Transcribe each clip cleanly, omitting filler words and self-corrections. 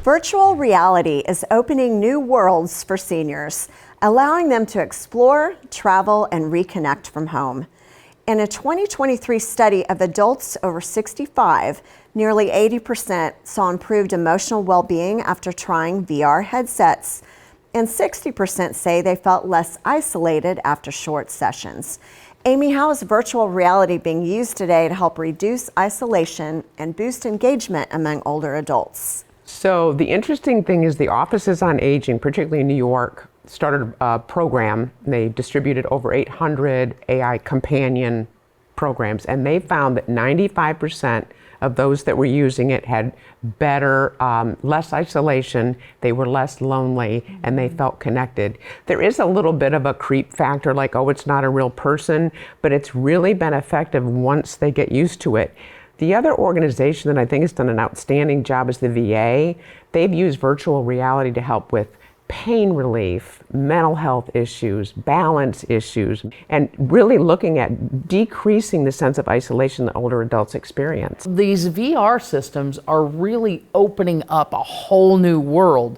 Virtual reality is opening new worlds for seniors, allowing them to explore, travel, and reconnect from home. In a 2023 study of adults over 65, nearly 80% saw improved emotional well-being after trying VR headsets, and 60% say they felt less isolated after short sessions. Amy, how is virtual reality being used today to help reduce isolation and boost engagement among older adults? So the interesting thing is the Offices on Aging, particularly in New York, started a program. They distributed over 800 AI companion programs, and they found that 95% of those that were using it had better, less isolation, they were less lonely, and they felt connected. There is a little bit of a creep factor, like, oh, it's not a real person, but it's really been effective once they get used to it. The other organization that I think has done an outstanding job is the VA. They've used virtual reality to help with pain relief, mental health issues, balance issues, and really looking at decreasing the sense of isolation that older adults experience. These VR systems are really opening up a whole new world.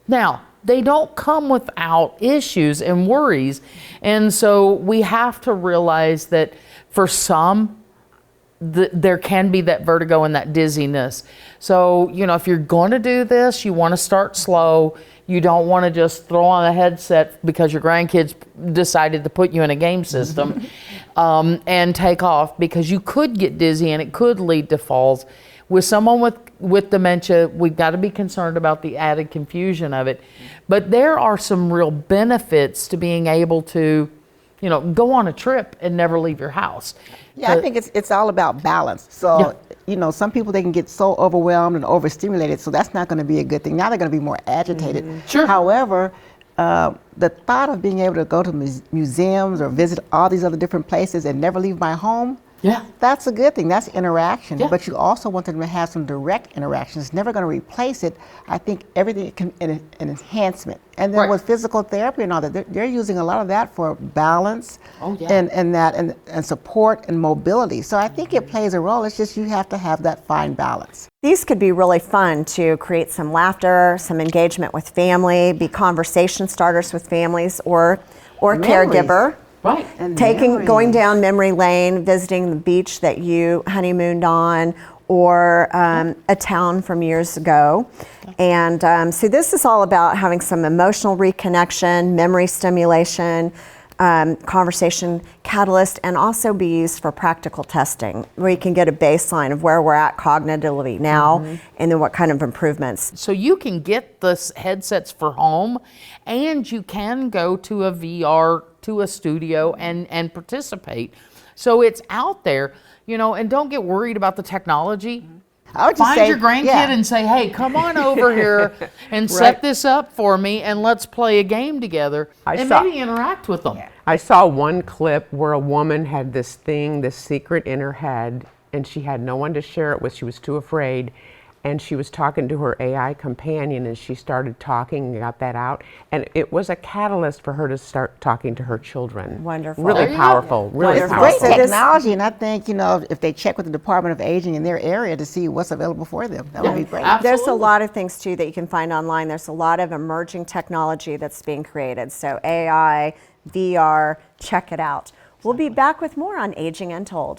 Now, they don't come without issues and worries, and so we have to realize that for some, there can be that vertigo and that dizziness. So, if you're going to do this, you want to start slow. You don't want to just throw on a headset because your grandkids decided to put you in a game system and take off, because you could get dizzy and it could lead to falls. With someone with dementia, we've got to be concerned about the added confusion of it. But there are some real benefits to being able to go on a trip and never leave your house. Yeah, I think it's all about balance. So, some people, they can get so overwhelmed and overstimulated, so that's not going to be a good thing. Now they're going to be more agitated. Sure. However, the thought of being able to go to museums or visit all these other different places and never leave my home, that's a good thing. That's interaction. Yeah. But you also want them to have some direct interaction. It's never going to replace it. I think everything can an enhancement. And then with physical therapy and all that, they're using a lot of that for balance and support and mobility. So I think it plays a role. It's just you have to have that fine balance. These could be really fun to create some laughter, some engagement with family, be conversation starters with families or caregiver. Right. And Going down memory lane, visiting the beach that you honeymooned on, or a town from years ago. And so this is all about having some emotional reconnection, memory stimulation, conversation catalyst, and also be used for practical testing, where you can get a baseline of where we're at cognitively now, and then what kind of improvements. So you can get the headsets for home, and you can go to a VR, to a studio and participate. So it's out there, and don't get worried about the technology. I would just Find say, your grandkid and say, hey, come on over here and set this up for me, and let's play a game together and maybe interact with them. I saw one clip where a woman had this secret in her head, and she had no one to share it with. She was too afraid. And she was talking to her AI companion, and she started talking and got that out. And it was a catalyst for her to start talking to her children. Wonderful. Really powerful. Really It's powerful. great technology, and I think, if they check with the Department of Aging in their area to see what's available for them, that would be great. There's a lot of things too that you can find online. There's a lot of emerging technology that's being created. So AI, VR, check it out. We'll be back with more on Aging Untold.